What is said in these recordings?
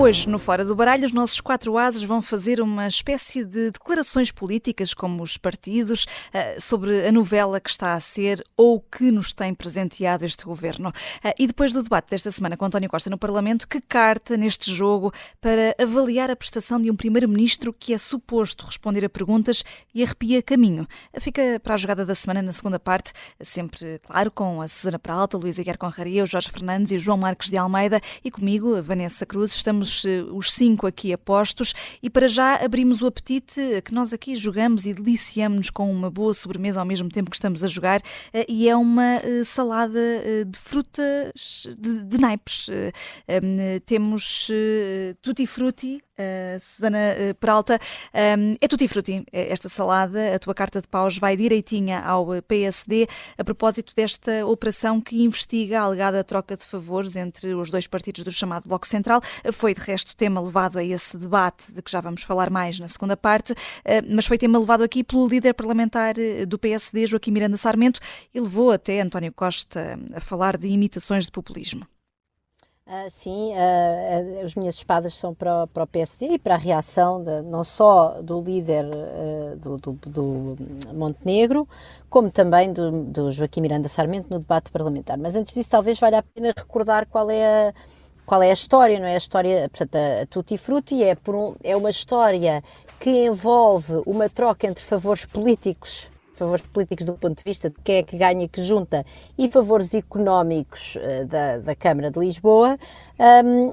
Hoje, no Fora do Baralho, os nossos quatro ases vão fazer uma espécie de declarações políticas, como os partidos, sobre a novela que está a ser ou que nos tem presenteado este governo. E depois do debate desta semana com António Costa no Parlamento, que carta neste jogo para avaliar a prestação de um primeiro-ministro que é suposto responder a perguntas e arrepia caminho? Fica para a jogada da semana na segunda parte, sempre, claro, com a Susana Peralta, Luísa Guiar Conraria, o Jorge Fernandes e o João Marques de Almeida e comigo, a Vanessa Cruz. Estamos os 5 aqui apostos e para já abrimos o apetite que nós aqui jogamos e deliciamos-nos com uma boa sobremesa ao mesmo tempo que estamos a jogar, e é uma salada de frutas de naipes. Temos tutti frutti. Susana Peralta, é tutti frutti esta salada. A tua carta de paus vai direitinha ao PSD a propósito desta operação que investiga a alegada troca de favores entre os dois partidos do chamado Bloco Central. Foi de resto tema levado a esse debate de que já vamos falar mais na segunda parte, mas foi tema levado aqui pelo líder parlamentar do PSD, Joaquim Miranda Sarmento, e levou até António Costa a falar de imitações de populismo. Sim, as minhas espadas são para o PSD e para a reação não só do líder do Montenegro, como também do Joaquim Miranda Sarmento no debate parlamentar. Mas antes disso, talvez valha a pena recordar qual é a história, não é? A história, portanto, a Tutti Frutti é uma história que envolve uma troca entre favores políticos do ponto de vista de quem é que ganha, que junta, e favores económicos da Câmara de Lisboa,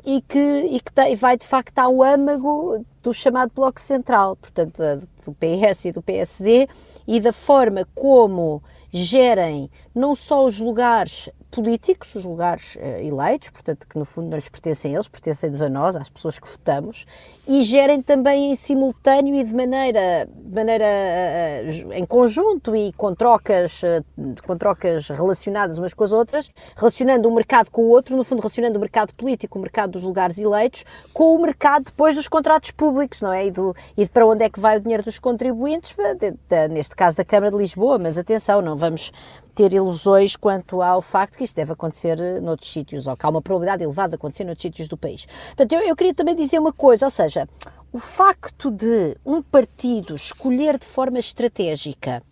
e que vai de facto ao âmago do chamado Bloco Central, portanto do PS e do PSD, e da forma como gerem não só os lugares políticos, os lugares eleitos, portanto que no fundo não lhes pertencem a eles, pertencem-nos a nós, às pessoas que votamos, e gerem também em simultâneo e de maneira em conjunto e com trocas relacionadas umas com as outras, relacionando um mercado com o outro, no fundo relacionando o mercado político, o mercado dos lugares eleitos, com o mercado depois dos contratos públicos, não é? E de para onde é que vai o dinheiro dos contribuintes, neste caso da Câmara de Lisboa, mas atenção, não vamos ter ilusões quanto ao facto que isto deve acontecer noutros sítios, ou que há uma probabilidade elevada de acontecer noutros sítios do país. Portanto, eu queria também dizer uma coisa, ou seja, o facto de um partido escolher de forma estratégica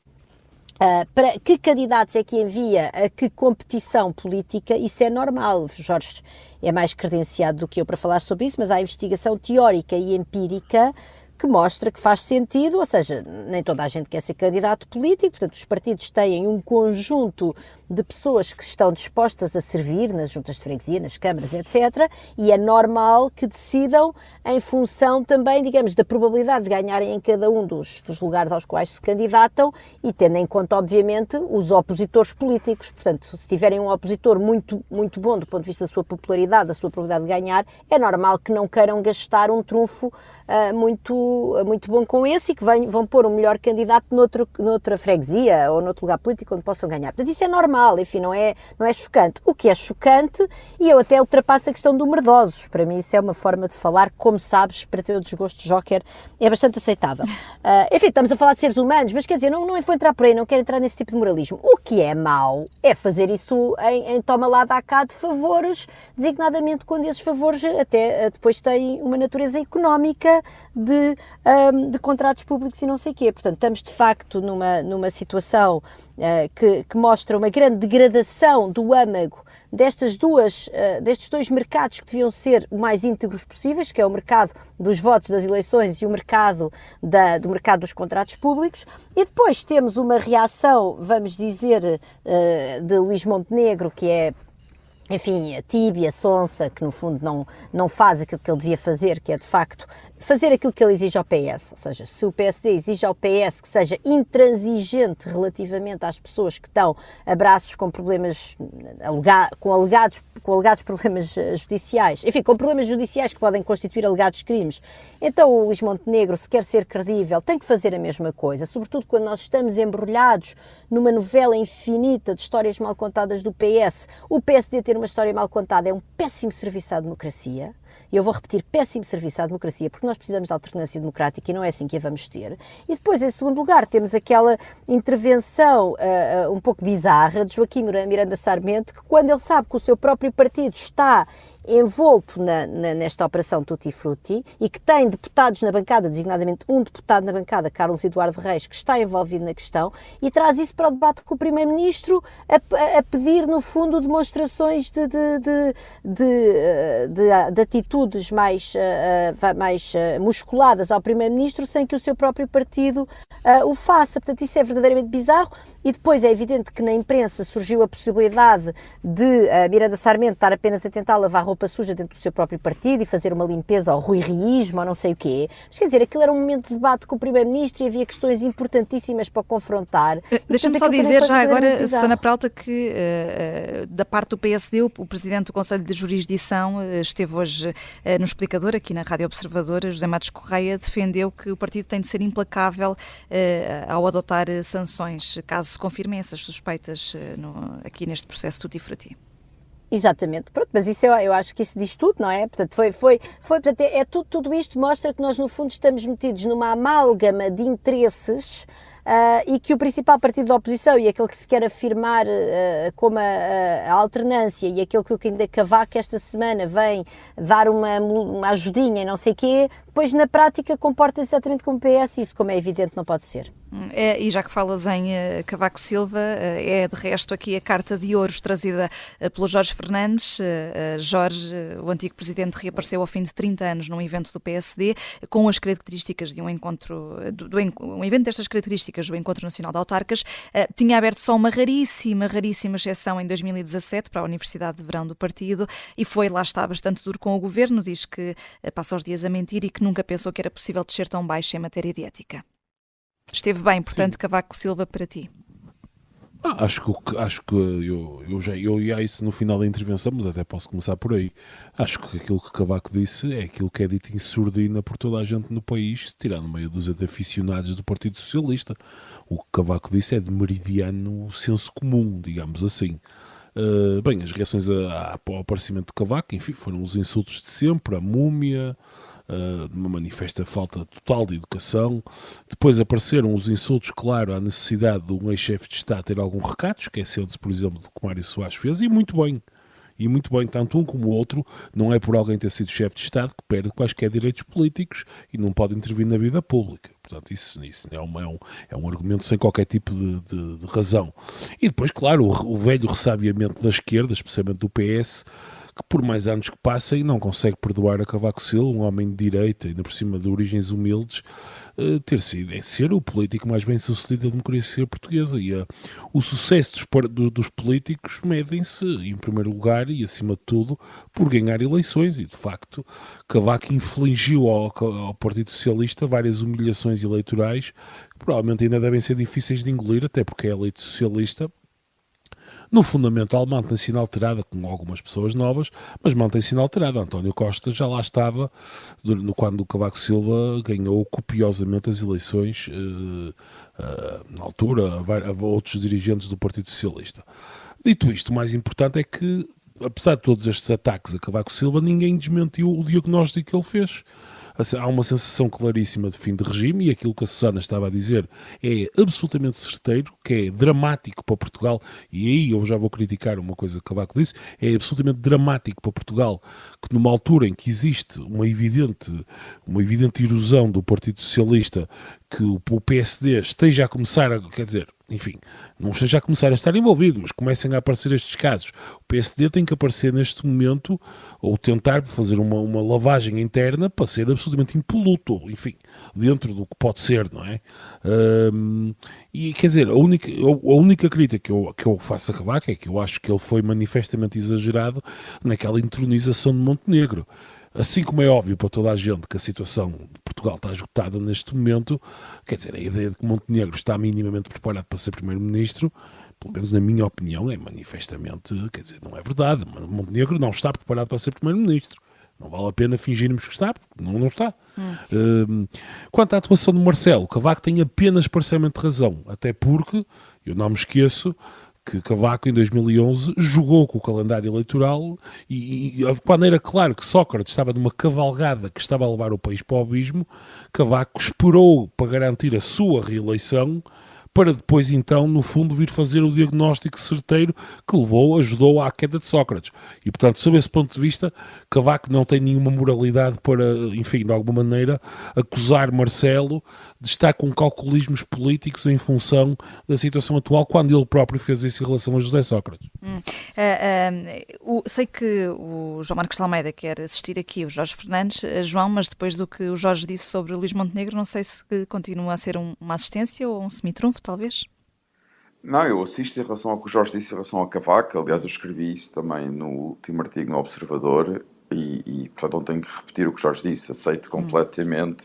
para que candidatos é que envia a que competição política, isso é normal. O Jorge é mais credenciado do que eu para falar sobre isso, mas há investigação teórica e empírica que mostra que faz sentido, ou seja, nem toda a gente quer ser candidato político, portanto os partidos têm um conjunto de pessoas que estão dispostas a servir nas juntas de freguesia, nas câmaras, etc. E é normal que decidam em função também, digamos, da probabilidade de ganharem em cada um dos lugares aos quais se candidatam e tendo em conta, obviamente, os opositores políticos. Portanto, se tiverem um opositor muito, muito bom do ponto de vista da sua popularidade, da sua probabilidade de ganhar, é normal que não queiram gastar um trunfo muito bom com esse e que vão pôr um melhor candidato noutra freguesia ou noutro lugar político onde possam ganhar. Portanto, isso é normal, enfim, não é chocante. O que é chocante, e eu até ultrapasso a questão do merdosos, para mim isso é uma forma de falar, como sabes, para ter o desgosto de Joker, é bastante aceitável. Enfim, estamos a falar de seres humanos, mas quer dizer, não vou entrar por aí, não quero entrar nesse tipo de moralismo. O que é mau é fazer isso em toma lá dá cá de favores, designadamente quando esses favores até depois têm uma natureza económica de contratos públicos e não sei o quê. Portanto, estamos de facto numa situação que mostra uma grande degradação do âmago destes dois mercados que deviam ser o mais íntegros possíveis, que é o mercado dos votos das eleições e o mercado do mercado dos contratos públicos, e depois temos uma reação, vamos dizer, de Luís Montenegro, que é, enfim, tíbia, sonsa, que no fundo não faz aquilo que ele devia fazer, que é de facto fazer aquilo que ele exige ao PS, ou seja, se o PSD exige ao PS que seja intransigente relativamente às pessoas que estão a braços com problemas, com alegados problemas judiciais, enfim, com problemas judiciais que podem constituir alegados crimes, então o Luís Montenegro, se quer ser credível, tem que fazer a mesma coisa, sobretudo quando nós estamos embrulhados numa novela infinita de histórias mal contadas do PS. O PSD ter uma história mal contada é um péssimo serviço à democracia. E eu vou repetir, péssimo serviço à democracia, porque nós precisamos de alternância democrática e não é assim que a vamos ter. E depois, em segundo lugar, temos aquela intervenção um pouco bizarra de Joaquim Miranda Sarmento, que quando ele sabe que o seu próprio partido está envolto nesta operação Tutti Frutti e que tem deputados na bancada, designadamente um deputado na bancada, Carlos Eduardo Reis, que está envolvido na questão e traz isso para o debate com o Primeiro-Ministro a pedir, no fundo, demonstrações de atitudes mais musculadas ao Primeiro-Ministro sem que o seu próprio partido o faça. Portanto, isso é verdadeiramente bizarro e depois é evidente que na imprensa surgiu a possibilidade de Miranda Sarmento estar apenas a tentar lavar roupa suja dentro do seu próprio partido e fazer uma limpeza ao ruirriísmo ou não sei o quê. Mas quer dizer, aquilo era um momento de debate com o Primeiro-Ministro e havia questões importantíssimas para confrontar. Deixa-me só dizer já agora, Susana Peralta, que da parte do PSD, o Presidente do Conselho de Jurisdição esteve hoje no Explicador, aqui na Rádio Observadora, José Matos Correia, defendeu que o partido tem de ser implacável ao adotar sanções, caso se confirmem essas suspeitas aqui neste processo Tutti Frutti. Exatamente, pronto, mas isso eu acho que isso diz tudo, não é? Portanto, portanto, tudo isto mostra que nós no fundo estamos metidos numa amálgama de interesses e que o principal partido da oposição e aquele que se quer afirmar como a alternância e aquele que ainda Cavaco esta semana vem dar uma ajudinha e não sei o quê, depois na prática comporta-se exatamente como o PS e isso, como é evidente, não pode ser. E já que falas em Cavaco Silva, é de resto aqui a carta de ouros trazida pelo Jorge Fernandes. Jorge, o antigo presidente, reapareceu ao fim de 30 anos num evento do PSD com as características de um encontro, um evento destas características do Encontro Nacional de Autarcas. Tinha aberto só uma raríssima exceção em 2017 para a Universidade de Verão do partido e lá está, bastante duro com o governo. Diz que passa os dias a mentir e que nunca pensou que era possível descer tão baixo em matéria de ética. Esteve bem, portanto, sim. Cavaco Silva, para ti? Acho que eu ia a isso no final da intervenção, mas até posso começar por aí. Acho que aquilo que Cavaco disse é aquilo que é dito em surdina por toda a gente no país, tirando meia dúzia de aficionados do Partido Socialista. O que Cavaco disse é de meridiano senso comum, digamos assim. Bem, as reações ao aparecimento de Cavaco, enfim, foram os insultos de sempre, a múmia, uma manifesta falta total de educação. Depois apareceram os insultos, claro, à necessidade de um ex-chefe de Estado ter algum recato, esquecendo-se, por exemplo, do que Mário Soares fez, e muito bem, tanto um como o outro. Não é por alguém ter sido chefe de Estado que perde quaisquer direitos políticos e não pode intervir na vida pública. Portanto, isso é um argumento sem qualquer tipo de razão. E depois, claro, o velho ressabiamento da esquerda, especialmente do PS, que por mais anos que passem não consegue perdoar a Cavaco Silva, um homem de direita, ainda por cima de origens humildes, ser o político mais bem sucedido da democracia portuguesa. E o sucesso dos políticos medem-se, em primeiro lugar e acima de tudo, por ganhar eleições. E de facto, Cavaco infligiu ao Partido Socialista várias humilhações eleitorais que provavelmente ainda devem ser difíceis de engolir, até porque a elite socialista, no fundamental, mantém-se inalterada, com algumas pessoas novas, mas mantém-se inalterada. António Costa já lá estava quando o Cavaco Silva ganhou copiosamente as eleições, na altura, a outros dirigentes do Partido Socialista. Dito isto, o mais importante é que, apesar de todos estes ataques a Cavaco Silva, ninguém desmentiu o diagnóstico que ele fez. Há uma sensação claríssima de fim de regime e aquilo que a Susana estava a dizer é absolutamente certeiro, que é dramático para Portugal, e aí eu já vou criticar uma coisa que Cavaco disse, é absolutamente dramático para Portugal que numa altura em que existe uma evidente erosão do Partido Socialista, que o PSD esteja a começar quer dizer, enfim, não esteja a começar a estar envolvido, mas comecem a aparecer estes casos. O PSD tem que aparecer neste momento, ou tentar fazer uma lavagem interna para ser absolutamente impoluto, enfim, dentro do que pode ser, não é? E quer dizer, a única crítica que eu faço a Cavaco é que eu acho que ele foi manifestamente exagerado naquela entronização de Montenegro. Assim como é óbvio para toda a gente que a situação de Portugal está esgotada neste momento, quer dizer, a ideia de que Montenegro está minimamente preparado para ser Primeiro-Ministro, pelo menos na minha opinião, é manifestamente, quer dizer, não é verdade. Montenegro não está preparado para ser Primeiro-Ministro. Não vale a pena fingirmos que está, porque não está. Quanto à atuação de Marcelo, Cavaco tem apenas parcialmente razão, até porque, eu não me esqueço, que Cavaco, em 2011, jogou com o calendário eleitoral e quando era claro que Sócrates estava numa cavalgada que estava a levar o país para o abismo, Cavaco esperou para garantir a sua reeleição para depois então, no fundo, vir fazer o diagnóstico certeiro que ajudou à queda de Sócrates. E, portanto, sob esse ponto de vista, Cavaco não tem nenhuma moralidade para, enfim, de alguma maneira, acusar Marcelo de estar com calculismos políticos em função da situação atual, quando ele próprio fez isso em relação a José Sócrates. Sei que o João Marcos de Almeida quer assistir aqui, o Jorge Fernandes, João, mas depois do que o Jorge disse sobre Luís Montenegro, não sei se continua a ser uma assistência ou um semitrunfo, talvez? Não, eu assisto em relação ao que o Jorge disse em relação ao Cavaco. Aliás, eu escrevi isso também no último artigo no Observador portanto, não tenho que repetir o que o Jorge disse. Aceito completamente,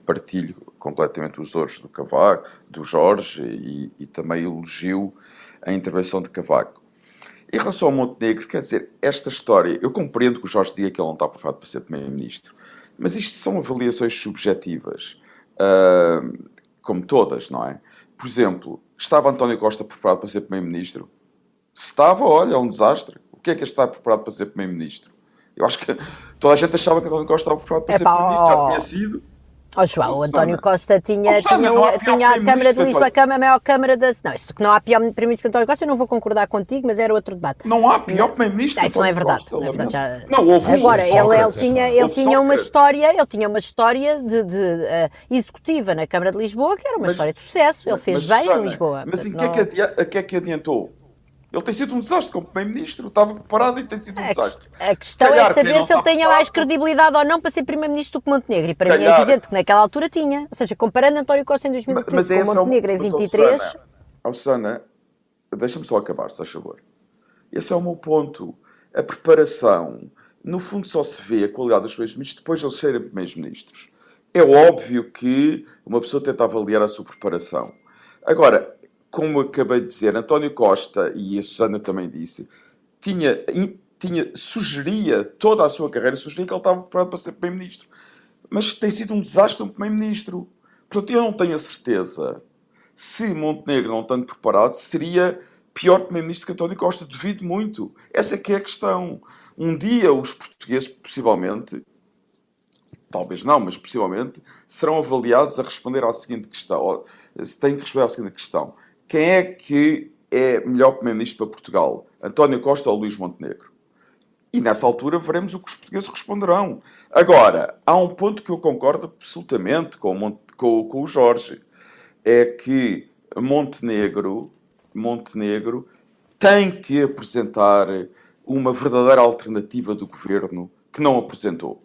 partilho completamente os ouros do Cavaco, do Jorge, e também elogio a intervenção de Cavaco. Em relação ao Montenegro, quer dizer, esta história, eu compreendo que o Jorge diga que ele não está preparado para ser primeiro-ministro, mas isto são avaliações subjetivas, como todas, não é? Por exemplo, estava António Costa preparado para ser primeiro-ministro? Se estava, olha, é um desastre. O que é que está preparado para ser primeiro-ministro? Eu acho que toda a gente achava que António Costa estava preparado para ser primeiro-ministro, já tinha sido. João, o António Costa tinha a Câmara de Lisboa, a maior Câmara da... Não, isto que não há pior primeiro-ministro que António Costa, eu não vou concordar contigo, mas era outro debate. Não há pior primeiro-ministro que Isso não é verdade. Costa, Não é verdade. Não, houve agora, Sócrates, ele tinha uma história de executiva na Câmara de Lisboa, que era uma história de sucesso. Ele fez bem em Lisboa. Mas em que é que adiantou? Ele tem sido um desastre como primeiro-ministro. Estava preparado e tem sido um desastre. A questão é saber se ele tenha mais credibilidade ou não para ser primeiro-ministro do que Montenegro. E para mim é evidente que naquela altura tinha. Ou seja, comparando António Costa em 2015 com Montenegro em 23... Susana, deixa-me só acabar, se faz favor. Esse é o meu ponto. A preparação, no fundo, só se vê a qualidade dos primeiros-ministros depois de eles serem primeiros-ministros. É óbvio que uma pessoa tenta avaliar a sua preparação. Agora, como acabei de dizer, António Costa, e a Susana também disse, sugeria toda a sua carreira, sugeria que ele estava preparado para ser primeiro-ministro. Mas tem sido um desastre um primeiro-ministro. Portanto, eu não tenho a certeza se Montenegro, não estando preparado, seria pior primeiro-ministro que António Costa. Duvido muito. Essa é que é a questão. Um dia os portugueses, possivelmente, talvez não, mas possivelmente, serão avaliados a responder à seguinte questão. Ou, se têm que responder à seguinte questão. Quem é que é melhor primeiro-ministro para Portugal? António Costa ou Luís Montenegro? E nessa altura veremos o que os portugueses responderão. Agora, há um ponto que eu concordo absolutamente com o Jorge. É que Montenegro tem que apresentar uma verdadeira alternativa do governo que não apresentou.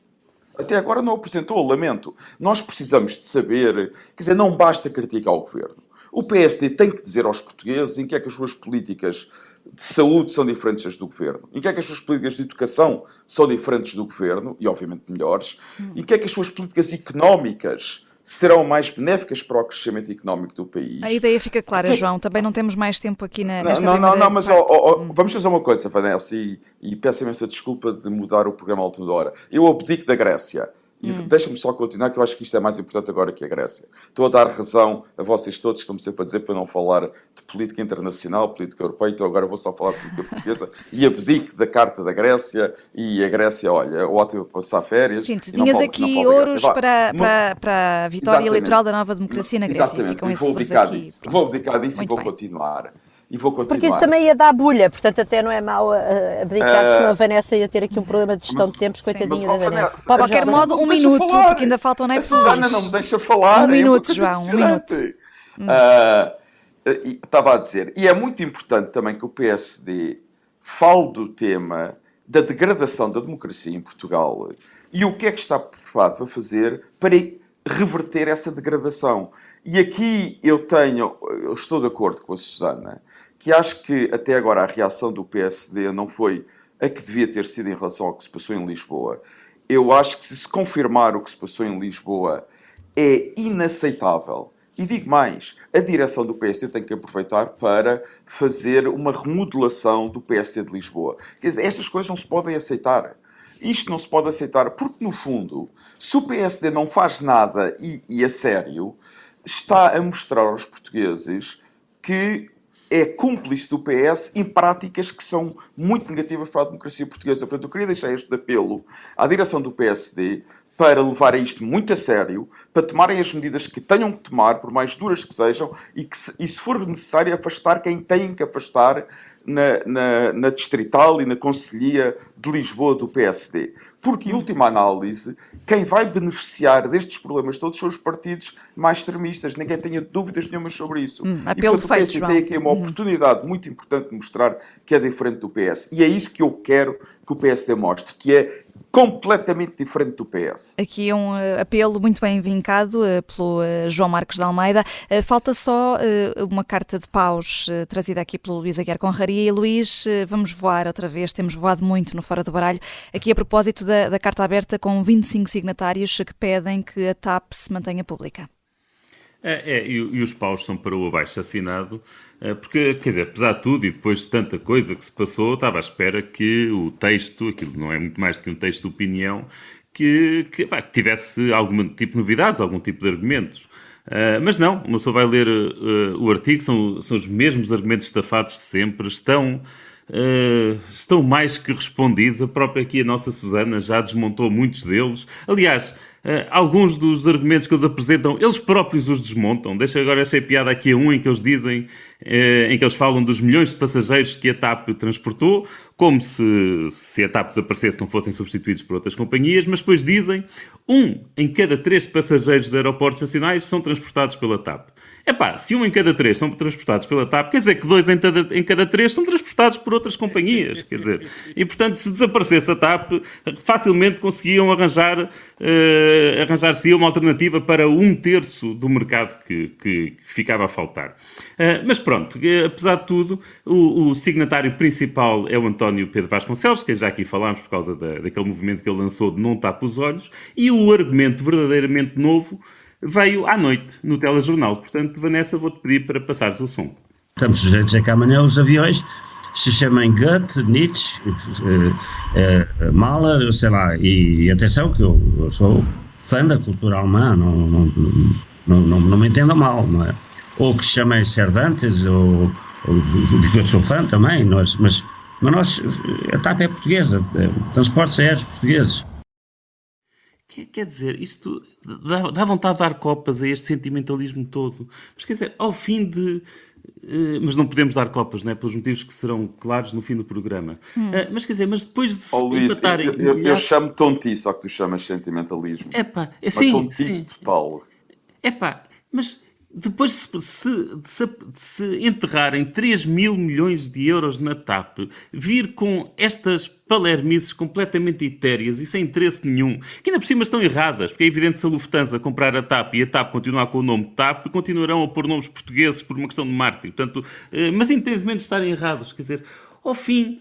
Até agora não apresentou, lamento. Nós precisamos de saber, quer dizer, não basta criticar o governo. O PSD tem que dizer aos portugueses em que é que as suas políticas de saúde são diferentes das do governo, em que é que as suas políticas de educação são diferentes do governo, e obviamente melhores, e em que é que as suas políticas económicas serão mais benéficas para o crescimento económico do país. A ideia fica clara, João. Também não temos mais tempo aqui nesta Não, mas vamos fazer uma coisa, Vanessa, e peço imensa desculpa de mudar o programa à última hora. Eu abdico da Grécia. E deixa-me só continuar, que eu acho que isto é mais importante agora que a Grécia. Estou a dar razão a vocês todos, estão-me sempre a dizer para não falar de política internacional, política europeia, então agora vou só falar de política portuguesa e abdico da Carta da Grécia, e a Grécia, olha, é ótimo para passar férias. Sim, tu tinhas aqui ouros para a vitória eleitoral da nova democracia na Grécia. Exatamente, vou abdicar disso e vou continuar. Porque isso também ia dar bulha, portanto até não é mau abdicar, senão a Vanessa ia ter aqui um problema de gestão de tempos, coitadinha da Vanessa. De qualquer modo, um minuto, porque ainda faltam nem por Susana não me deixa falar. Um minuto, João, um minuto. Estava a dizer, e é muito importante também que o PSD fale do tema da degradação da democracia em Portugal e o que é que está preparado a fazer para reverter essa degradação. E aqui eu estou de acordo com a Susana, que acho que até agora a reação do PSD não foi a que devia ter sido em relação ao que se passou em Lisboa. Eu acho que se confirmar o que se passou em Lisboa é inaceitável. E digo mais, a direção do PSD tem que aproveitar para fazer uma remodelação do PSD de Lisboa. Quer dizer, estas coisas não se podem aceitar. Isto não se pode aceitar porque, no fundo, se o PSD não faz nada e a sério, está a mostrar aos portugueses que é cúmplice do PS em práticas que são muito negativas para a democracia portuguesa. Portanto, eu queria deixar este apelo à direção do PSD para levarem isto muito a sério, para tomarem as medidas que tenham que tomar, por mais duras que sejam, e se for necessário, afastar quem tem que afastar na Distrital e na Conselhia de Lisboa do PSD. Porque, em última análise, quem vai beneficiar destes problemas todos são os partidos mais extremistas. Ninguém tenha dúvidas nenhumas sobre isso. Apelo e, portanto, feito, o PSD João. tem aqui uma oportunidade muito importante de mostrar que é diferente do PS. E é isso que eu quero que o PSD mostre, que é completamente diferente do PS. Aqui é um apelo muito bem vincado pelo João Marcos de Almeida. Falta só uma carta de paus trazida aqui pelo Luís Aguiar Conraria. E Luís, vamos voar outra vez, temos voado muito no Fora do Baralho, aqui a propósito da carta aberta com 25 signatários que pedem que a TAP se mantenha pública. E os paus são para o abaixo-assinado, porque, quer dizer, apesar de tudo e depois de tanta coisa que se passou, estava à espera que o texto, aquilo não é muito mais do que um texto de opinião, que tivesse algum tipo de novidades, algum tipo de argumentos. Mas não, uma pessoa vai ler o artigo, são os mesmos argumentos estafados de sempre, estão mais que respondidos. A própria aqui, a nossa Susana, já desmontou muitos deles. Aliás, alguns dos argumentos que eles apresentam, eles próprios os desmontam. Deixa agora essa piada aqui a em que eles dizem, em que eles falam dos milhões de passageiros que a TAP transportou, como se a TAP desaparecesse não fossem substituídos por outras companhias, mas depois dizem 1 em cada 3 passageiros dos aeroportos nacionais são transportados pela TAP. Se 1 em cada 3 são transportados pela TAP, quer dizer que 2 em cada 3 são transportados por outras companhias, quer dizer. E, portanto, se desaparecesse a TAP, facilmente conseguiam arranjar-se uma alternativa para 1/3 do mercado que ficava a faltar. Mas pronto, apesar de tudo, o signatário principal é o António Pedro Vasconcelos, que já aqui falámos por causa daquele movimento que ele lançou de não tapa os olhos, e o argumento verdadeiramente novo veio à noite, no telejornal. Portanto, Vanessa, vou-te pedir para passares o som. Estamos sujeitos a que amanhã os aviões se chamem Goethe, Nietzsche, Mahler, sei lá, e atenção que eu sou fã da cultura alemã, não me entendam mal, não é? Ou que se chamem Cervantes, ou eu sou fã também, mas nós, a TAP é portuguesa, transportes aéreos portugueses. Quer dizer, isto dá vontade de dar copas a este sentimentalismo todo. Mas quer dizer, ao fim de... mas não podemos dar copas, não é? Pelos motivos que serão claros no fim do programa. Mas quer dizer, mas depois de se empatarem... Eu chamo tontice, só que tu chamas sentimentalismo. Sim, tontice total. Mas depois de se enterrarem 3 mil milhões de euros na TAP, vir com estas palermices completamente etéreas e sem interesse nenhum, que ainda por cima estão erradas, porque é evidente que se a Lufthansa comprar a TAP e a TAP continuar com o nome TAP, continuarão a pôr nomes portugueses por uma questão de marketing. Portanto, mas independentemente de estarem errados, quer dizer, ao fim,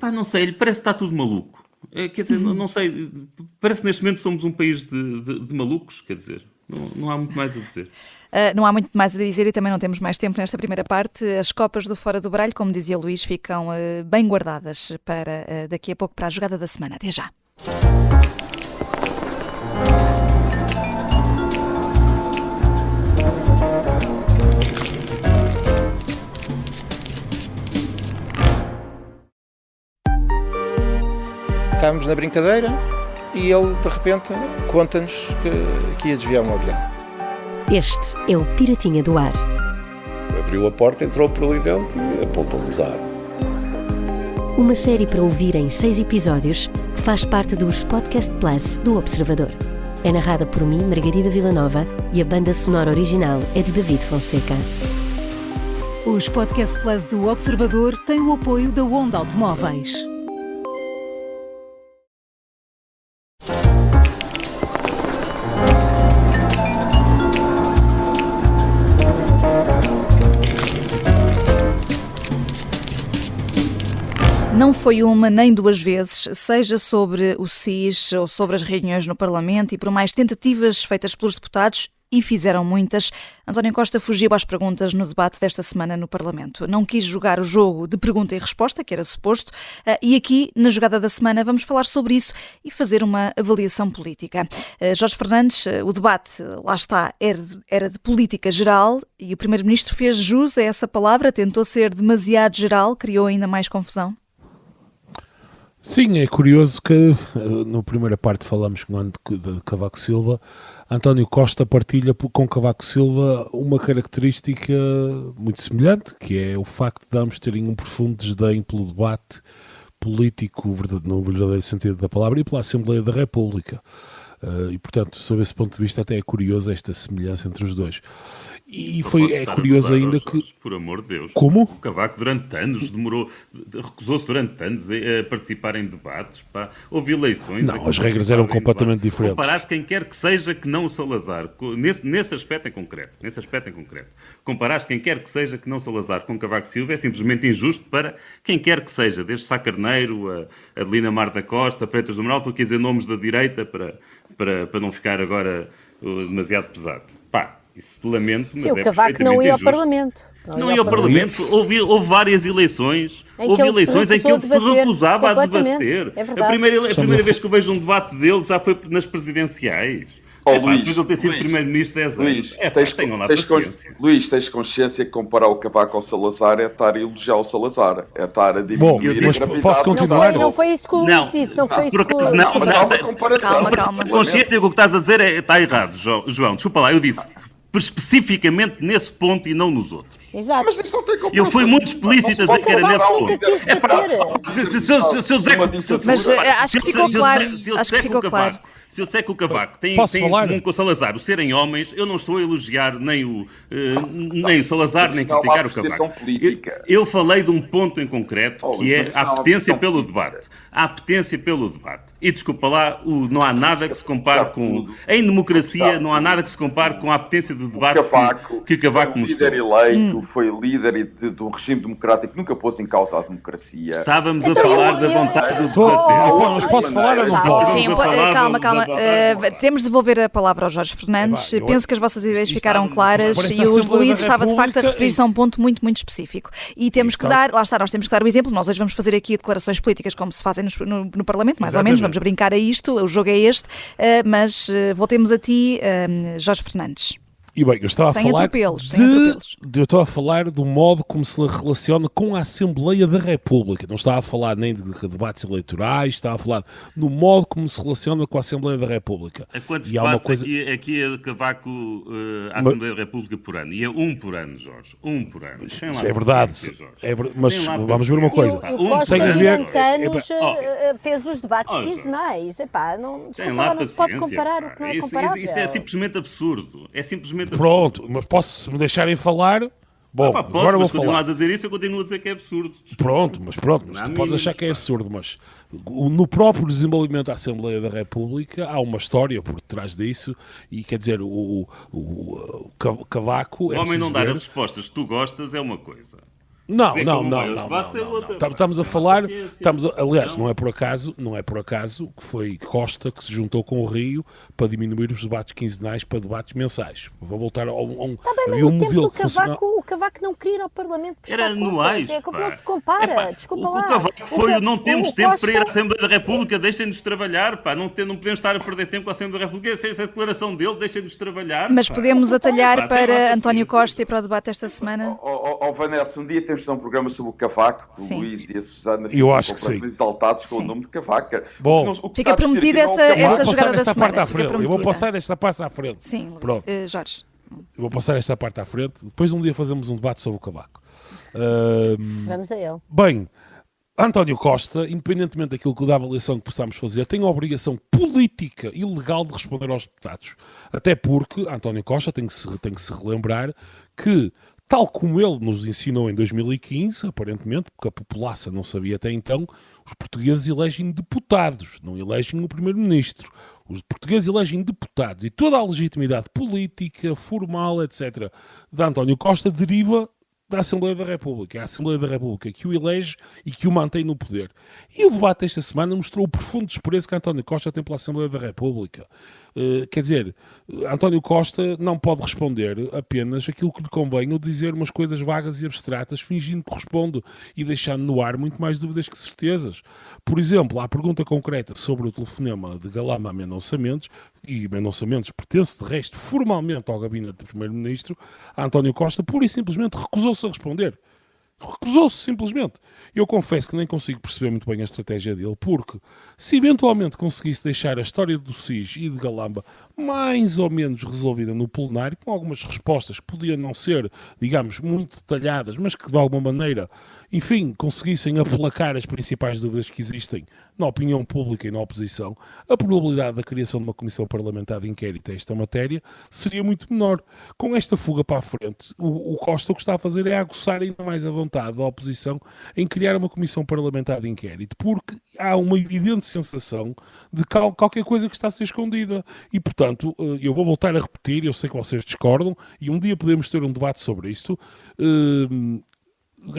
não sei, parece que está tudo maluco. Quer dizer, não sei, parece que neste momento somos um país de malucos, quer dizer, não há muito mais a dizer. Não há muito mais a dizer e também não temos mais tempo nesta primeira parte. As copas do Fora do Baralho, como dizia o Luís, ficam bem guardadas para daqui a pouco para a jogada da semana. Até já. Estávamos na brincadeira e ele, de repente, conta-nos que ia desviar um avião. Este é o Piratinha do Ar. Abriu a porta, entrou por ali dentro e apontou-nos a arma. Uma série para ouvir em 6 episódios que faz parte dos Podcast Plus do Observador. É narrada por mim, Margarida Villanova, e a banda sonora original é de David Fonseca. Os Podcast Plus do Observador têm o apoio da Onda Automóveis. Não foi uma nem duas vezes, seja sobre o SIS ou sobre as reuniões no Parlamento e por mais tentativas feitas pelos deputados, e fizeram muitas, António Costa fugiu às perguntas no debate desta semana no Parlamento. Não quis jogar o jogo de pergunta e resposta, que era suposto, e aqui, na jogada da semana, vamos falar sobre isso e fazer uma avaliação política. Jorge Fernandes, o debate, lá está, era de política geral e o Primeiro-Ministro fez jus a essa palavra, tentou ser demasiado geral, criou ainda mais confusão? Sim, é curioso que na primeira parte falamos de Cavaco Silva. António Costa partilha com Cavaco Silva uma característica muito semelhante, que é o facto de ambos terem um profundo desdém pelo debate político, no verdadeiro sentido da palavra, e pela Assembleia da República. E, portanto, sob esse ponto de vista, até é curioso esta semelhança entre os dois. E é curioso ainda que... Por amor de Deus. Como? O Cavaco durante anos recusou-se durante anos a participar em debates. Pá. Houve eleições... Não, as regras eram completamente diferentes. Comparares quem quer que seja que não o Salazar, nesse aspecto em concreto, comparares quem quer que seja que não Salazar com Cavaco Silva é simplesmente injusto para quem quer que seja, desde Sá Carneiro, a Adelina Mar da Costa, Freitas do Amaral, estou aqui a dizer nomes da direita para não ficar agora demasiado pesado. Pá, isso lamento, mas sim, é o Cavaco não ia ao Parlamento. Não ia ao Parlamento. Houve várias eleições. Houve eleições em que ele se recusava a debater. É a primeira vez que eu vejo um debate dele já foi nas presidenciais. Luís, depois ele ter sido Primeiro-Ministro 10 anos. Luís, tens consciência que comparar o Cavaco ao Salazar é estar a elogiar o Salazar, é estar a diminuir a gravidade. Posso continuar? Não foi isso que o Luís disse, não foi isso que o Luís disse. Calma. Consciência que o que estás a dizer está errado, João. Desculpa lá, eu disse especificamente nesse ponto e não nos outros. Exato. Mas isso não tem eu fui muito explícito a dizer que era nesse ponto. Mas acho que ficou claro. Se eu disser que o Cavaco tem em comum com o Salazar o serem homens, eu não estou a elogiar nem o Salazar, nem criticar o Cavaco. Eu falei de um ponto em concreto, que é a apetência pelo debate. A apetência pelo debate. E desculpa lá, não há nada que se compare com... Em democracia, não há nada que se compare com a apetência de debate que Cavaco mostrou. Líder eleito, foi líder de um regime democrático, nunca pôs em causa a democracia. Estávamos a falar da vontade do debater. Mas posso falar ou não posso? Sim, calma. Temos de devolver a palavra ao Jorge Fernandes. Penso que as vossas ideias ficaram claras e o Luís estava de facto a referir-se a um ponto muito, muito específico. E temos que dar, nós temos que dar o exemplo. Nós hoje vamos fazer aqui declarações políticas como se fazem no Parlamento, mais ou menos, vamos brincar a isto, o jogo é este, mas voltemos a ti, Jorge Fernandes. E bem, eu estava sem atropelos. Eu estou a falar do modo como se relaciona com a Assembleia da República. Não estava a falar nem de debates eleitorais, estava a falar do modo como se relaciona com a Assembleia da República. A quantos debates aqui a Cavaco a Assembleia da República por ano? E é um por ano, Jorge. Um por ano. Isso é verdade. Mas vamos ver uma coisa. O Costa durante anos fez os debates quinzenais. Não se pode comparar o que não é comparável. Isso é simplesmente absurdo. Pronto, mas posso, se me deixarem falar... Bom, agora vou falar. Se continuas a dizer isso, eu continuo a dizer que é absurdo. Pronto, mas tu podes achar que é absurdo, mas no próprio desenvolvimento da Assembleia da República há uma história por trás disso e, quer dizer, o Cavaco... O homem não dar as respostas que tu gostas é uma coisa. Não. Estamos a falar, aliás, não é por acaso que foi Costa que se juntou com o Rio para diminuir os debates quinzenais para debates mensais. Vou voltar a um modelo que o Cavaco não queria ir ao Parlamento buscar era anuais. É como não se compara. Desculpa lá. O Cavaco foi não temos tempo para ir à Assembleia da República, deixem-nos trabalhar, pá. Não podemos estar a perder tempo com a Assembleia da República. Essa é a declaração dele, deixem-nos trabalhar. Mas podemos atalhar para António Costa e para o debate esta semana? Vanessa, um dia temos de ter um programa sobre o Cavaco, o Luís e a Susana ficam completamente exaltados com o nome de Cavaco. Bom, fica prometida essa jogada da semana. Eu vou passar esta parte à frente. Sim, pronto. Jorge. Eu vou passar esta parte à frente. Depois um dia fazemos um debate sobre o Cavaco. Vamos a ele. Bem, António Costa, independentemente daquilo que da avaliação que possamos fazer, tem a obrigação política e legal de responder aos deputados. Até porque António Costa tem que se relembrar que, tal como ele nos ensinou em 2015, aparentemente, porque a população não sabia até então, os portugueses elegem deputados, não elegem o primeiro-ministro. Os portugueses elegem deputados e toda a legitimidade política, formal, etc., de António Costa deriva da Assembleia da República. É a Assembleia da República que o elege e que o mantém no poder. E o debate desta semana mostrou o profundo desprezo que António Costa tem pela Assembleia da República. Quer dizer, António Costa não pode responder apenas aquilo que lhe convém ou dizer umas coisas vagas e abstratas, fingindo que responde e deixando no ar muito mais dúvidas que certezas. Por exemplo, à pergunta concreta sobre o telefonema de Galama a Mendonça Mendes, e Mendonça Mendes pertence de resto formalmente ao gabinete do Primeiro-Ministro, António Costa pura e simplesmente recusou-se a responder. Recusou-se, simplesmente. Eu confesso que nem consigo perceber muito bem a estratégia dele, porque se eventualmente conseguisse deixar a história do SIS e de Galamba mais ou menos resolvida no plenário, com algumas respostas que podiam não ser, digamos, muito detalhadas, mas que de alguma maneira, enfim, conseguissem aplacar as principais dúvidas que existem na opinião pública e na oposição, a probabilidade da criação de uma comissão parlamentar de inquérito a esta matéria seria muito menor. Com esta fuga para a frente, o Costa o que está a fazer é aguçar ainda mais a vontade da oposição em criar uma comissão parlamentar de inquérito, porque há uma evidente sensação de qualquer coisa que está a ser escondida. E, portanto, eu vou voltar a repetir, eu sei que vocês discordam, e um dia podemos ter um debate sobre isto.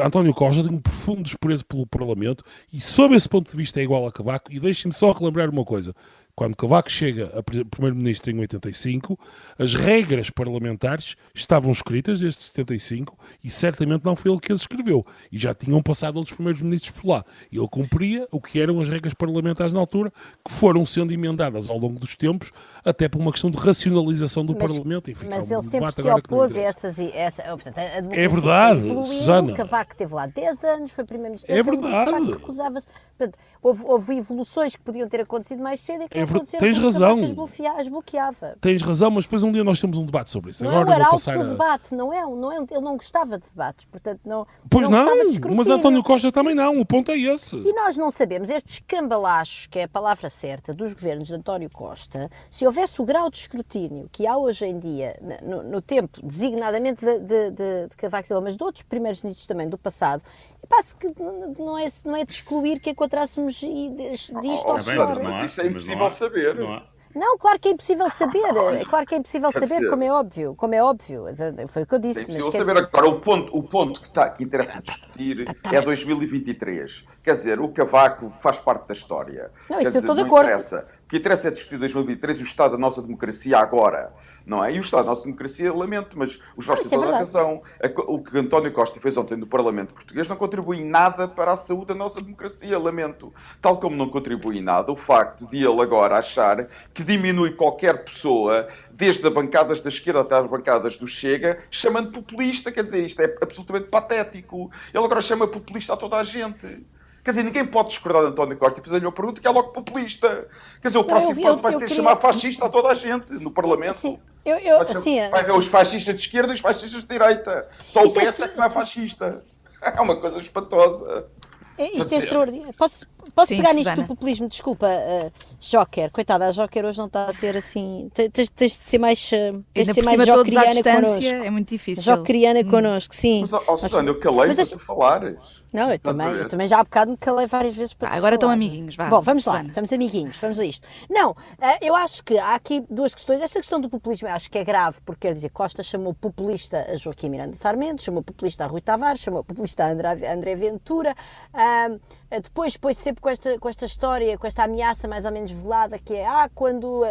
António Costa tem um profundo desprezo pelo Parlamento e, sob esse ponto de vista, é igual a Cavaco. E deixem-me só relembrar uma coisa. Quando Cavaco chega a primeiro-ministro em 85, as regras parlamentares estavam escritas desde 75 e certamente não foi ele que as escreveu. E já tinham passado outros primeiros ministros por lá. E ele cumpria o que eram as regras parlamentares na altura, que foram sendo emendadas ao longo dos tempos, até por uma questão de racionalização do Parlamento. Enfim, mas ele sempre se opôs a essas... Portanto, a é verdade, evoluiu, Susana. Cavaco esteve lá 10 anos, foi primeiro-ministro. É verdade. De facto, recusava-se. Portanto, houve evoluções que podiam ter acontecido mais cedo e que tens razão. As bloqueava. Tens razão, mas depois um dia nós temos um debate sobre isso. Não agora é o eu vou passar do debate, ele não gostava de debates, portanto não. Pois não, não mas António Costa também não, o ponto é esse. E nós não sabemos, estes cambalachos, que é a palavra certa, dos governos de António Costa, se houvesse o grau de escrutínio que há hoje em dia, no tempo, designadamente de Cavaco Silva, mas de outros primeiros ministros também do passado, parece que não é de excluir que encontrássemos disto ao fora. Mas isso é impossível saber. Não, claro que é impossível saber. Claro que é impossível saber, como é óbvio. Foi o que eu disse. É impossível saber. Agora, o ponto que interessa discutir é 2023. Quer dizer, o Cavaco faz parte da história. Não, isso eu estou de acordo. O que interessa é discutir 2023 e o estado da nossa democracia agora, não é? E o estado da nossa democracia, lamento, mas o Jorge tem toda a razão. O que António Costa fez ontem no Parlamento Português não contribui em nada para a saúde da nossa democracia, lamento. Tal como não contribui em nada o facto de ele agora achar que diminui qualquer pessoa, desde as bancadas da esquerda até as bancadas do Chega, chamando populista. Quer dizer, isto é absolutamente patético. Ele agora chama populista a toda a gente. Quer dizer, ninguém pode discordar de António Costa e fazer-lhe uma pergunta que é logo populista. Quer dizer, o próximo passo vai ser chamar fascista a toda a gente no Parlamento. Sim, vai ver os fascistas de esquerda e os fascistas de direita. Só o PS é que não é fascista. É uma coisa espantosa. Isto é extraordinário. Posso Sim, pegar Susana. nisto do populismo? Desculpa, Joker. Coitada, a Joker hoje não está a ter assim... Tens de ser mais Ainda por cima todos à distância, é muito difícil. Jokeriana connosco, sim. Mas, Susana, eu calei para tu falares. Não, eu também já há bocado me calei várias vezes para Agora estão falar. amiguinhos, vá. Bom, vamos lá, Susana. estamos amiguinhos, vamos a isto. Não, eu acho que há aqui duas questões. Esta questão do populismo eu acho que é grave, porque quer dizer, Costa chamou populista a Joaquim Miranda Sarmento, chamou populista a Rui Tavares, chamou populista a André Ventura, depois sempre com esta história, com esta ameaça mais ou menos velada, que é quando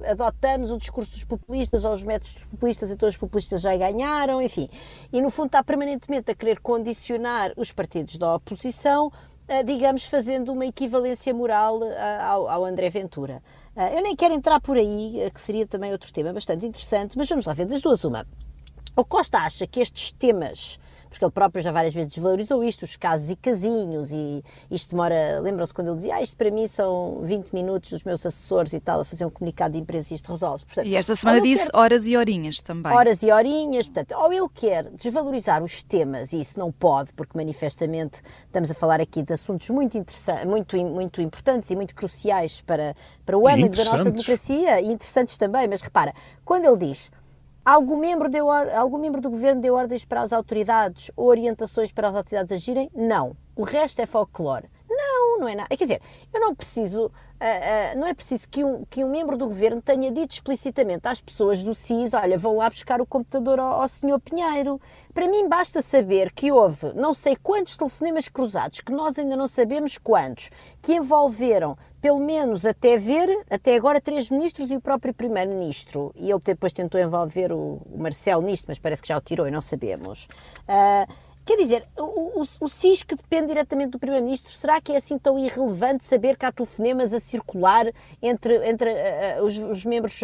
adotamos o discurso dos populistas ou os métodos dos populistas, então os populistas já ganharam, enfim. E no fundo está permanentemente a querer condicionar os partidos da oposição, digamos, fazendo uma equivalência moral ao André Ventura. Eu nem quero entrar por aí, que seria também outro tema bastante interessante, mas vamos lá ver, das duas uma. O Costa acha que estes temas, porque ele próprio já várias vezes desvalorizou isto, os casos e casinhos, e isto demora, lembram-se quando ele dizia, isto para mim são 20 minutos dos meus assessores e tal, a fazer um comunicado de imprensa e isto resolve. Portanto, E esta semana disse horas e horinhas também. Horas e horinhas, portanto, ou ele quer desvalorizar os temas, e isso não pode, porque manifestamente estamos a falar aqui de assuntos muito importantes e muito cruciais para o âmbito da nossa democracia, e interessantes também, mas repara, quando ele diz... Algum membro do governo deu ordens para as autoridades ou orientações para as autoridades agirem? Não. O resto é folclore. Não é nada. Quer dizer, eu não preciso, não é preciso que um membro do governo tenha dito explicitamente às pessoas do SIS, olha, vão lá buscar o computador ao Sr. Pinheiro. Para mim basta saber que houve não sei quantos telefonemas cruzados, que nós ainda não sabemos quantos, que envolveram pelo menos até agora 3 ministros e o próprio primeiro-ministro. E ele depois tentou envolver o Marcelo nisto, mas parece que já o tirou e não sabemos. Quer dizer, o SIS, que depende diretamente do Primeiro-Ministro, será que é assim tão irrelevante saber que há telefonemas a circular entre os membros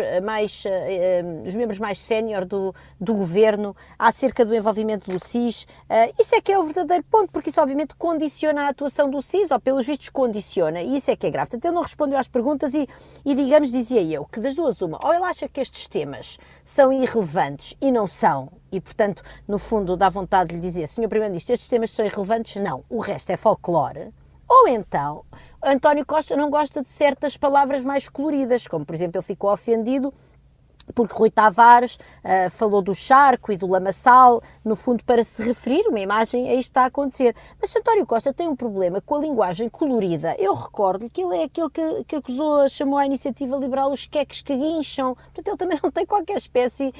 mais sénior do Governo acerca do envolvimento do SIS? Isso é que é o verdadeiro ponto, porque isso obviamente condiciona a atuação do SIS, ou pelos vistos condiciona, e isso é que é grave. Portanto, ele não respondeu às perguntas e digamos, dizia eu, que das duas uma, ou ele acha que estes temas são irrelevantes e não são, e portanto, no fundo, dá vontade de lhe dizer, Sr. Primeiro-Ministro, estes temas são irrelevantes? Não, o resto é folclore. Ou então, António Costa não gosta de certas palavras mais coloridas, como por exemplo, ele ficou ofendido porque Rui Tavares falou do charco e do lamaçal, no fundo para se referir, uma imagem, a isto está a acontecer. Mas se António Costa tem um problema com a linguagem colorida, eu recordo-lhe que ele é aquele que acusou, chamou à iniciativa liberal os queques que guincham, portanto ele também não tem qualquer espécie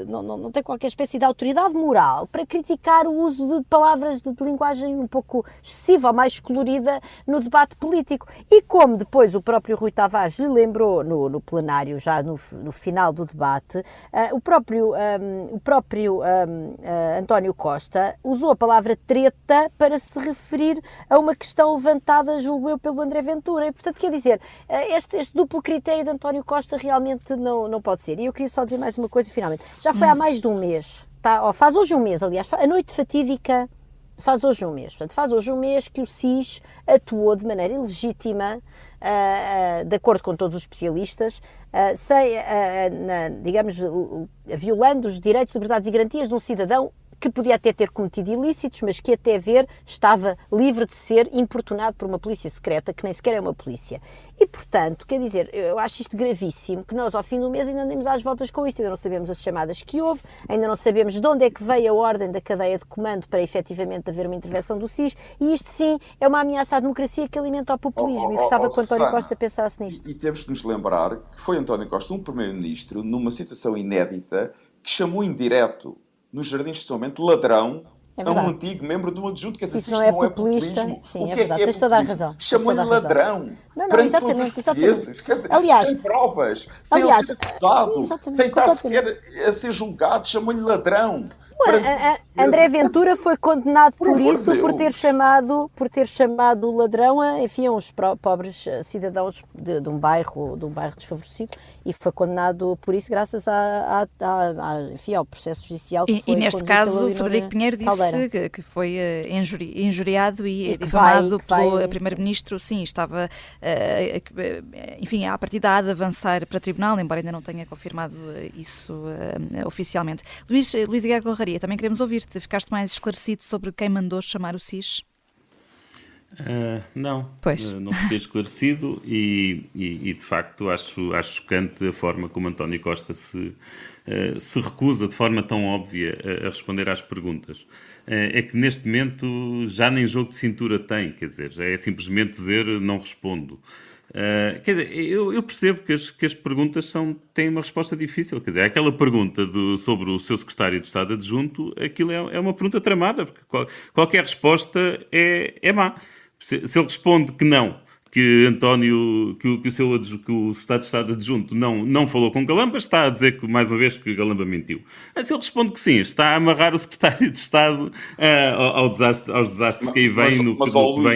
não tem qualquer espécie de autoridade moral para criticar o uso de palavras de linguagem um pouco excessiva ou mais colorida no debate político. E como depois o próprio Rui Tavares lhe lembrou no plenário, já no final do debate, o próprio António Costa usou a palavra treta para se referir a uma questão levantada, julgo eu, pelo André Ventura. E, portanto, quer dizer, este duplo critério de António Costa realmente não pode ser. E eu queria só dizer mais uma coisa, finalmente. Já foi há mais de um mês, tá? Faz hoje um mês, aliás, a noite fatídica faz hoje um mês. Portanto, faz hoje um mês que o SIS atuou de maneira ilegítima, de acordo com todos os especialistas, digamos, violando os direitos, liberdades e garantias de um cidadão que podia até ter cometido ilícitos, mas que até ver estava livre de ser importunado por uma polícia secreta, que nem sequer é uma polícia. E, portanto, quer dizer, eu acho isto gravíssimo, que nós ao fim do mês ainda andemos às voltas com isto, ainda não sabemos as chamadas que houve, ainda não sabemos de onde é que veio a ordem da cadeia de comando para efetivamente haver uma intervenção do SIS, e isto sim é uma ameaça à democracia que alimenta o populismo, e gostava que o António Costa pensasse nisto. E temos de nos lembrar que foi António Costa, um primeiro-ministro, numa situação inédita, que chamou em direto nos Jardins de São Bento ladrão a um antigo membro do adjunto. Quer dizer, se isto não é populismo, sim, é verdade, tens toda a razão. Chamou-lhe ladrão. Não, exatamente. Quer dizer, aliás, sem provas, sem ele ser acusado, sem estar sequer a ser julgado, chamou-lhe ladrão. André Ventura foi condenado por isso, por ter chamado ladrão a uns pobres cidadãos de um bairro desfavorecido, e foi condenado por isso graças ao processo judicial que foi. E neste caso, Frederico Pinheiro disse que foi injuriado e difamado pelo Primeiro-Ministro. Sim, estava, enfim, à partida de avançar para tribunal, embora ainda não tenha confirmado isso oficialmente. Luís Aguiar Conraria, também queremos ouvir-te. Ficaste mais esclarecido sobre quem mandou chamar o SIS? Não fiquei esclarecido e de facto acho chocante a forma como António Costa se recusa de forma tão óbvia a responder às perguntas. É que neste momento já nem jogo de cintura tem, quer dizer, já é simplesmente dizer não respondo. Quer dizer, eu percebo que as perguntas têm uma resposta difícil. Quer dizer, aquela pergunta sobre o seu secretário de Estado adjunto, aquilo é uma pergunta tramada, porque qualquer resposta é má. Se ele responde que não, que o Secretário de Estado adjunto não falou com Galamba, está a dizer mais uma vez que Galamba mentiu. Se ele responde que sim, está a amarrar o Secretário de Estado aos desastres que aí vêm o Galamba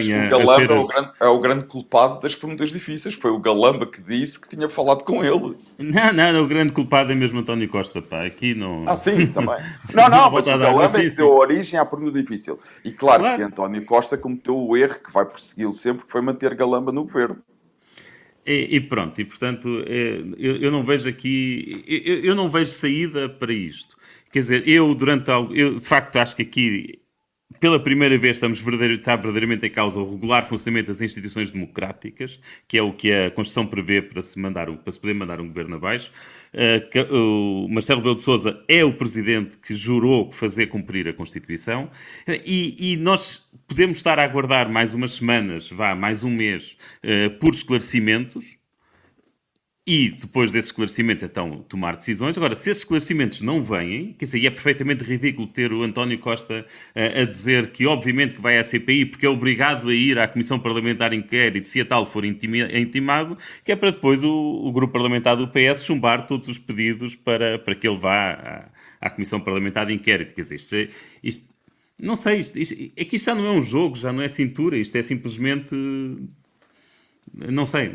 é o grande culpado das perguntas difíceis. Foi o Galamba que disse que tinha falado com ele. Não, o grande culpado é mesmo António Costa, pá. Aqui não... sim, também. Não, mas o Galamba é que deu origem à pergunta difícil. E claro que António Costa cometeu o erro que vai persegui-lo sempre, que foi manter Galamba no governo. E pronto, e portanto, eu não vejo aqui, eu não vejo saída para isto. Quer dizer, eu de facto acho que aqui, pela primeira vez, está verdadeiramente em causa o regular funcionamento das instituições democráticas, que é o que a Constituição prevê para se poder mandar um governo abaixo. O Marcelo Rebelo de Sousa é o presidente que jurou fazer cumprir a Constituição, e nós podemos estar a aguardar mais umas semanas, mais um mês, por esclarecimentos, E depois desses esclarecimentos, então, tomar decisões. Agora, se esses esclarecimentos não vêm, quer dizer, e é perfeitamente ridículo ter o António Costa a dizer que, obviamente, que vai à CPI porque é obrigado a ir à Comissão Parlamentar de Inquérito, se a tal for intimado, que é para depois o grupo parlamentar do PS chumbar todos os pedidos para que ele vá à Comissão Parlamentar de Inquérito. Quer dizer, isto não sei, é que isto já não é um jogo, já não é cintura, isto é simplesmente... Não sei.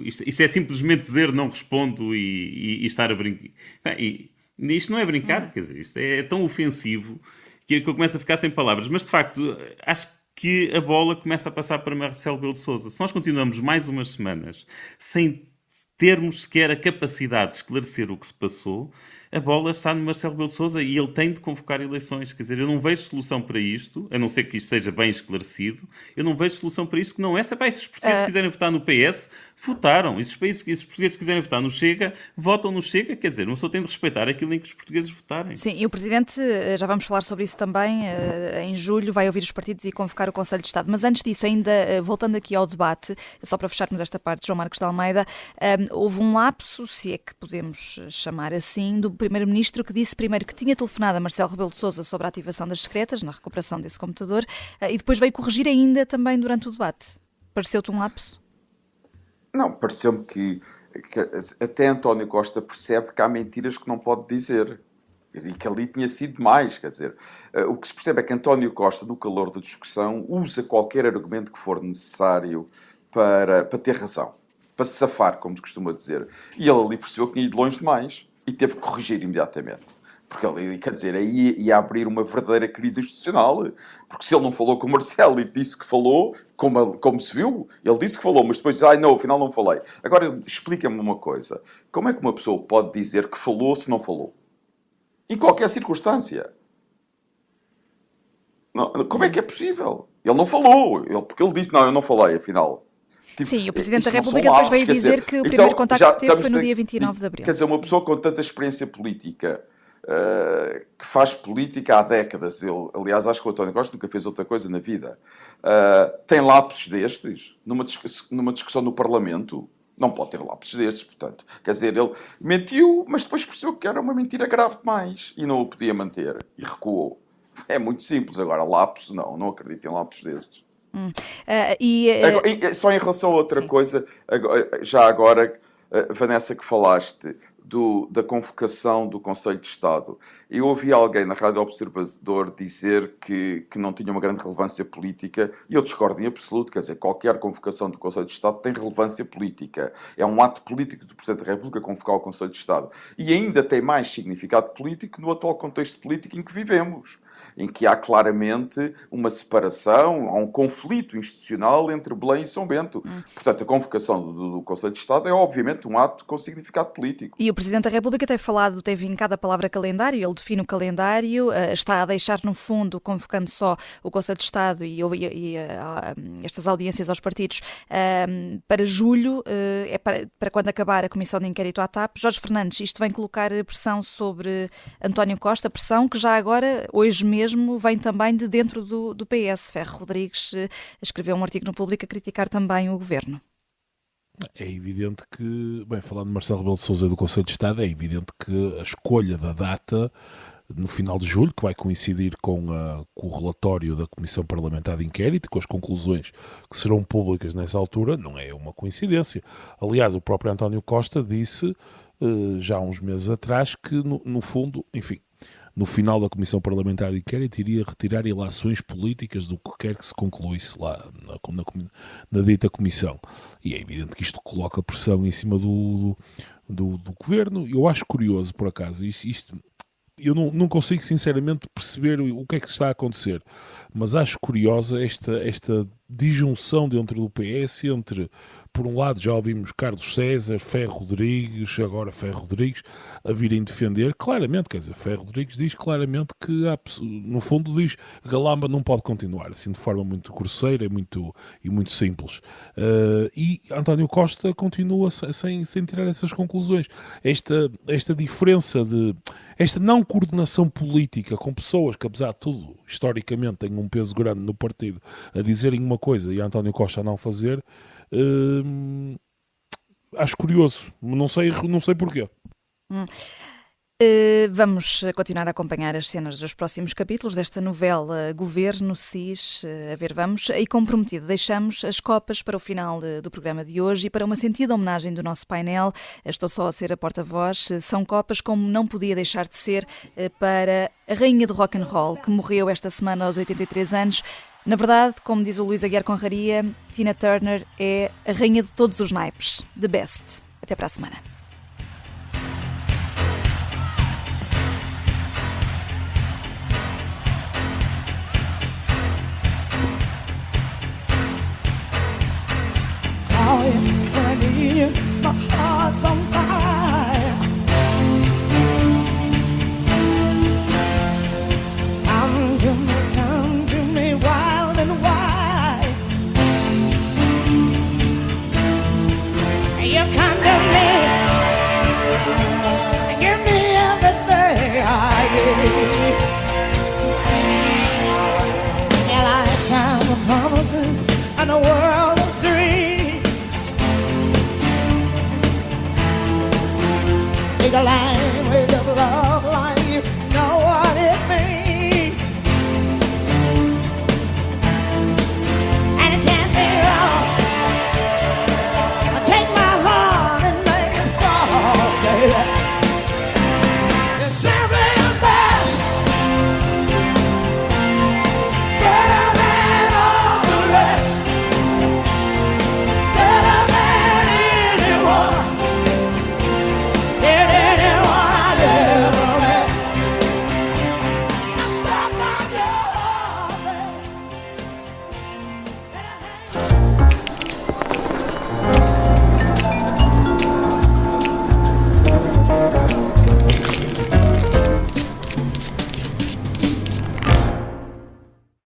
Isto é simplesmente dizer não respondo e estar a brincar. Isto não é brincar, quer dizer, isto é tão ofensivo que eu começo a ficar sem palavras. Mas, de facto, acho que a bola começa a passar para Marcelo Rebelo de Sousa. Se nós continuamos mais umas semanas sem termos sequer a capacidade de esclarecer o que se passou, a bola está no Marcelo Rebelo de Sousa e ele tem de convocar eleições. Quer dizer, eu não vejo solução para isto, a não ser que isto seja bem esclarecido, eu não vejo solução para isto que não é essa. Se os portugueses quiserem votar no PS, votaram. E se os portugueses quiserem votar no Chega, votam no Chega. Quer dizer, uma pessoa tem de respeitar aquilo em que os portugueses votarem. Sim, e o Presidente, já vamos falar sobre isso também, em julho vai ouvir os partidos e convocar o Conselho de Estado. Mas antes disso, ainda voltando aqui ao debate, só para fecharmos esta parte, João Marcos de Almeida, houve um lapso, se é que podemos chamar assim, do Primeiro-Ministro, que disse primeiro que tinha telefonado a Marcelo Rebelo de Sousa sobre a ativação das secretas, na recuperação desse computador, e depois veio corrigir ainda também durante o debate. Pareceu-te um lapso? Não, pareceu-me que até António Costa percebe que há mentiras que não pode dizer. E que ali tinha sido mais, quer dizer. O que se percebe é que António Costa, no calor da discussão, usa qualquer argumento que for necessário para ter razão. Para se safar, como se costuma dizer. E ele ali percebeu que tinha ido longe demais. E teve que corrigir imediatamente. Porque ele, quer dizer, aí ia abrir uma verdadeira crise institucional. Porque se ele não falou com o Marcelo e disse que falou, como se viu, ele disse que falou, mas depois diz, não, afinal não falei. Agora, explica-me uma coisa. Como é que uma pessoa pode dizer que falou se não falou? Em qualquer circunstância. Não, como é que é possível? Ele não falou. Porque ele disse, não, eu não falei, afinal. Sim, o Presidente da República depois veio dizer que o primeiro contacto que teve foi no dia 29 de abril. Quer dizer, uma pessoa com tanta experiência política, que faz política há décadas, aliás, acho que o António Costa nunca fez outra coisa na vida, tem lapsos destes numa discussão no Parlamento? Não pode ter lapsos destes, portanto. Quer dizer, ele mentiu, mas depois percebeu que era uma mentira grave demais e não o podia manter e recuou. É muito simples. Agora, lapsos, não acredito em lapsos destes. Só em relação a outra coisa, já agora, Vanessa, que falaste da convocação do Conselho de Estado, eu ouvi alguém na Rádio Observador dizer que não tinha uma grande relevância política, e eu discordo em absoluto. Quer dizer, qualquer convocação do Conselho de Estado tem relevância política. É um ato político do Presidente da República convocar o Conselho de Estado. E ainda tem mais significado político no atual contexto político em que vivemos, em que há claramente uma separação, há um conflito institucional entre Belém e São Bento. Portanto, a convocação do Conselho de Estado é obviamente um ato com significado político. E o Presidente da República tem vincado a palavra calendário, ele define o calendário, está a deixar no fundo, convocando só o Conselho de Estado e estas audiências aos partidos para julho, para quando acabar a Comissão de Inquérito à TAP. Jorge Fernandes, isto vem colocar pressão sobre António Costa, pressão que já agora, hoje mesmo, vem também de dentro do PS. Ferro Rodrigues escreveu um artigo no Público a criticar também o Governo. É evidente que, falando de Marcelo Rebelo de Sousa e do Conselho de Estado, é evidente que a escolha da data no final de julho, que vai coincidir com o relatório da Comissão Parlamentar de Inquérito, com as conclusões que serão públicas nessa altura, não é uma coincidência. Aliás, o próprio António Costa disse, já há uns meses atrás, que no fundo, enfim, no final da Comissão Parlamentar de Inquérito iria retirar ilações políticas do que quer que se concluísse lá na dita comissão. E é evidente que isto coloca pressão em cima do Governo. Eu acho curioso, por acaso, isto eu não consigo sinceramente perceber o que é que está a acontecer, mas acho curiosa esta disjunção dentro do PS entre, por um lado, já ouvimos Carlos César, Ferro Rodrigues, agora Ferro Rodrigues, a virem defender claramente, quer dizer, Ferro Rodrigues diz claramente que, no fundo, diz que Galamba não pode continuar, assim, de forma muito grosseira e muito simples. E António Costa continua sem tirar essas conclusões. Esta diferença esta não coordenação política com pessoas que, apesar de tudo, historicamente têm um peso grande no partido, a dizerem uma coisa e António Costa a não fazer, acho curioso, não sei porquê. Vamos continuar a acompanhar as cenas dos próximos capítulos desta novela Governo SIS, a ver, vamos, e como prometido, deixamos as copas para o final do programa de hoje e para uma sentida homenagem do nosso painel. Estou só a ser a porta-voz. São copas como não podia deixar de ser para a rainha do rock and roll, que morreu esta semana aos 83 anos. Na verdade, como diz o Luís Aguiar Conraria, Tina Turner é a rainha de todos os naipes. The best. Até para a semana.